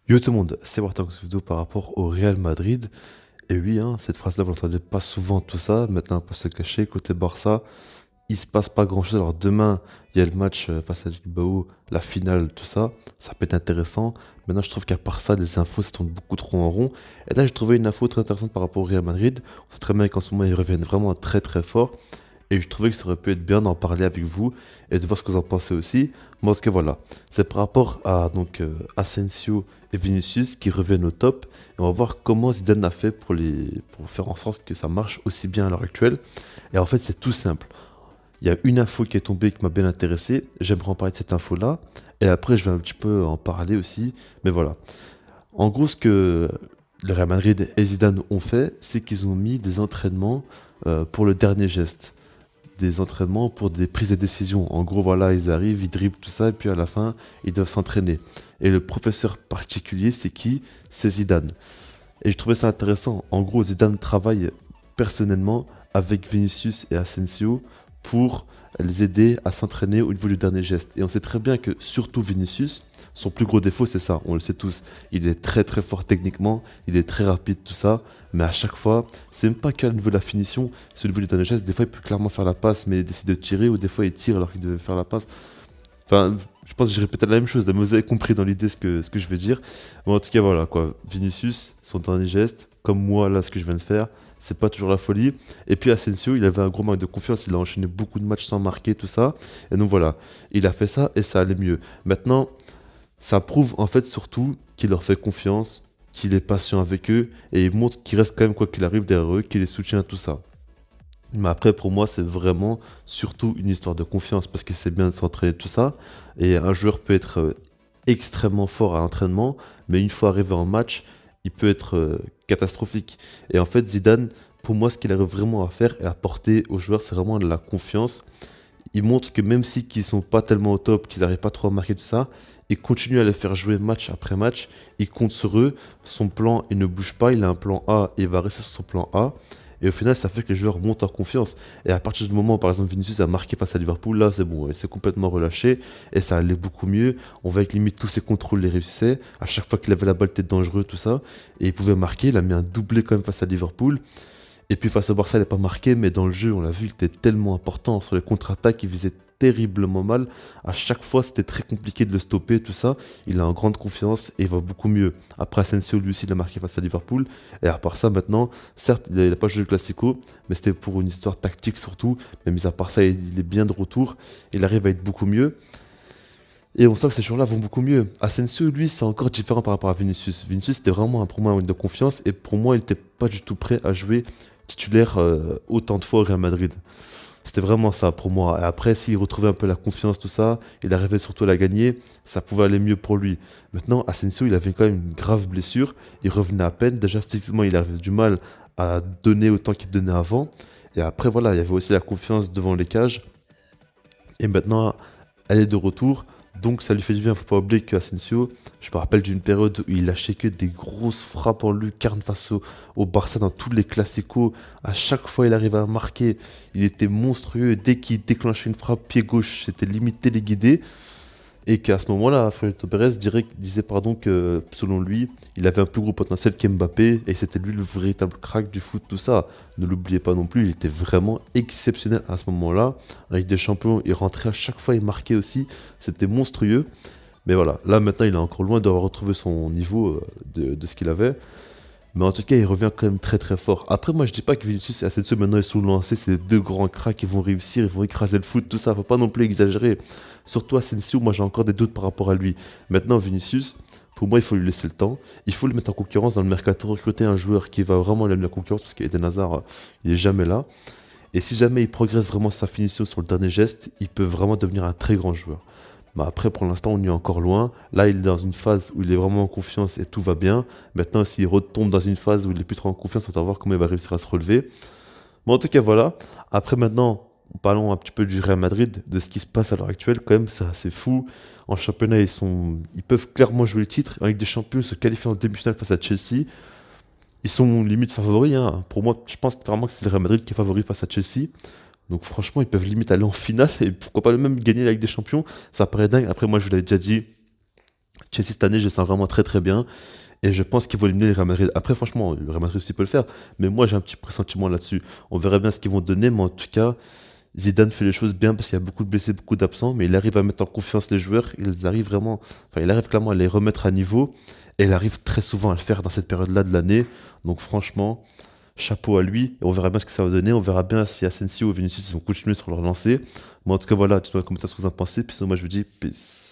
Yo tout le monde, c'est Wartalk par rapport au Real Madrid. Et oui, hein, cette phrase-là, vous l'entendez pas souvent tout ça. Maintenant, on va pas se le cacher, côté Barça, il se passe pas grand-chose. Alors demain, il y a le match face à Bilbao, la finale, tout ça. Ça peut être intéressant. Maintenant, je trouve qu'à part ça, les infos se tournent beaucoup trop en rond. Et là, j'ai trouvé une info très intéressante par rapport au Real Madrid. On sait très bien qu'en ce moment, ils reviennent vraiment très très fort. Et je trouvais que ça aurait pu être bien d'en parler avec vous et de voir ce que vous en pensez aussi. Moi, ce que voilà, c'est par rapport à Asensio et Vinicius qui reviennent au top. Et on va voir comment Zidane a fait pour faire en sorte que ça marche aussi bien à l'heure actuelle. Et en fait, c'est tout simple. Il y a une info qui est tombée qui m'a bien intéressé. J'aimerais en parler de cette info-là. Et après, je vais un petit peu en parler aussi. Mais voilà. En gros, ce que le Real Madrid et Zidane ont fait, c'est qu'ils ont mis des entraînements pour le dernier geste, des entraînements pour des prises de décision. En gros, voilà, ils arrivent, ils dribblent tout ça, et puis à la fin, ils doivent s'entraîner. Et le professeur particulier, c'est qui? C'est Zidane. Et je trouvais ça intéressant. En gros, Zidane travaille personnellement avec Vinicius et Asensio pour les aider à s'entraîner au niveau du dernier geste. Et on sait très bien que, surtout Vinicius, son plus gros défaut, c'est ça, on le sait tous. Il est très très fort techniquement, il est très rapide, tout ça, mais à chaque fois, c'est même pas qu'à niveau de la finition, c'est au niveau du dernier geste. Des fois, il peut clairement faire la passe, mais il décide de tirer, ou des fois, il tire alors qu'il devait faire la passe. Enfin, je pense que j'ai répété la même chose, mais vous avez compris dans l'idée ce que je veux dire. Mais en tout cas, voilà, quoi. Vinicius, son dernier geste, comme moi, là, ce que je viens de faire, c'est pas toujours la folie. Et puis Asensio, il avait un gros manque de confiance, il a enchaîné beaucoup de matchs sans marquer, tout ça. Et donc voilà, il a fait ça et ça allait mieux. Maintenant, ça prouve en fait surtout qu'il leur fait confiance, qu'il est patient avec eux, et il montre qu'il reste quand même, quoi qu'il arrive, derrière eux, qu'il les soutient, tout ça. Mais après, pour moi, c'est vraiment surtout une histoire de confiance parce que c'est bien de s'entraîner tout ça. Et un joueur peut être extrêmement fort à l'entraînement, mais une fois arrivé en match, il peut être catastrophique. Et en fait, Zidane, pour moi, ce qu'il arrive vraiment à faire et à apporter aux joueurs, c'est vraiment de la confiance. Il montre que même si qu'ils sont pas tellement au top, qu'ils n'arrivent pas trop à marquer tout ça, il continue à les faire jouer match après match. Il compte sur eux. Son plan, il ne bouge pas. Il a un plan A et il va rester sur son plan A. Et au final, ça fait que les joueurs montent en confiance. Et à partir du moment où, par exemple, Vinicius a marqué face à Liverpool, là, c'est bon, il s'est complètement relâché et ça allait beaucoup mieux. On voyait que limite tous ses contrôles les réussissaient. À chaque fois qu'il avait la balle, c'était dangereux, tout ça. Et il pouvait marquer. Il a mis un doublé quand même face à Liverpool. Et puis face au Barça, il n'est pas marqué, mais dans le jeu, on l'a vu, il était tellement important. Sur les contre-attaques, il visait terriblement mal. À chaque fois, c'était très compliqué de le stopper, tout ça. Il est en grande confiance et il va beaucoup mieux. Après, Asensio, lui aussi, il a marqué face à Liverpool. Et à part ça, maintenant, certes, il n'a pas joué le Classico, mais c'était pour une histoire tactique surtout. Mais mis à part ça, il est bien de retour. Il arrive à être beaucoup mieux. Et on sent que ces joueurs-là vont beaucoup mieux. Asensio, lui, c'est encore différent par rapport à Vinicius. Vinicius, c'était vraiment pour moi un de confiance. Et pour moi, il n'était pas du tout prêt à jouer titulaire autant de fois au Real Madrid. C'était vraiment ça pour moi. Et après, s'il retrouvait un peu la confiance, tout ça, il arrivait surtout à la gagner, ça pouvait aller mieux pour lui. Maintenant, Asensio, il avait quand même une grave blessure. Il revenait à peine. Déjà, physiquement, il avait du mal à donner autant qu'il donnait avant. Et après, voilà, il y avait aussi la confiance devant les cages. Et maintenant, elle est de retour. Donc ça lui fait du bien. Faut pas oublier que Asensio, je me rappelle d'une période où il lâchait que des grosses frappes en lucarne face au Barça dans tous les classicos. À chaque fois, il arrivait à marquer. Il était monstrueux. Dès qu'il déclenchait une frappe pied gauche, c'était limite téléguidé. Et qu'à ce moment-là, Florentino Pérez disait pardon, que selon lui, il avait un plus gros potentiel qu'Mbappé et c'était lui le véritable crack du foot, tout ça. Ne l'oubliez pas non plus, il était vraiment exceptionnel à ce moment-là. Avec des champions, il rentrait à chaque fois, il marquait aussi. C'était monstrueux. Mais voilà, là maintenant, il est encore loin d'avoir retrouvé son niveau de ce qu'il avait. Mais en tout cas, il revient quand même très très fort. Après, moi je dis pas que Vinicius et Asensio maintenant ils sont lancés, c'est deux grands cracks qui vont réussir, ils vont écraser le foot, tout ça. Faut pas non plus exagérer. Surtout Asensio, moi j'ai encore des doutes par rapport à lui. Maintenant, Vinicius, pour moi, il faut lui laisser le temps. Il faut le mettre en concurrence dans le mercato, recruter un joueur qui va vraiment lui amener la concurrence parce qu'Eden Hazard, il est jamais là. Et si jamais il progresse vraiment sa finition sur le dernier geste, il peut vraiment devenir un très grand joueur. Bah après, pour l'instant, on y est encore loin. Là, il est dans une phase où il est vraiment en confiance et tout va bien. Maintenant, s'il retombe dans une phase où il est plus trop en confiance, on va voir comment il va réussir à se relever. Mais en tout cas, voilà. Après, maintenant, parlons un petit peu du Real Madrid, de ce qui se passe à l'heure actuelle. Quand même, c'est assez fou. En championnat, ils peuvent clairement jouer le titre. En Ligue des Champions, se qualifier en demi-finale face à Chelsea. Ils sont limite favoris, hein. Pour moi, je pense clairement que c'est le Real Madrid qui est favori face à Chelsea. Donc franchement, ils peuvent limite aller en finale et pourquoi pas même gagner la Ligue des Champions. Ça paraît dingue. Après, moi, je vous l'avais déjà dit, Chelsea cette année, je le sens vraiment très très bien. Et je pense qu'ils vont éliminer le Real Madrid. Après, franchement, le Real Madrid aussi peut le faire. Mais moi, j'ai un petit pressentiment là-dessus. On verra bien ce qu'ils vont donner. Mais en tout cas, Zidane fait les choses bien parce qu'il y a beaucoup de blessés, beaucoup d'absents. Mais il arrive à mettre en confiance les joueurs. Ils arrivent vraiment. Enfin, il arrive clairement à les remettre à niveau. Et il arrive très souvent à le faire dans cette période-là de l'année. Donc, franchement, chapeau à lui. Et on verra bien ce que ça va donner. On verra bien si Asensio ou Vinicius ils vont continuer sur leur lancée. Mais en tout cas, voilà, dites-moi comment ce que vous en pensez. Puis sinon, moi, je vous dis peace.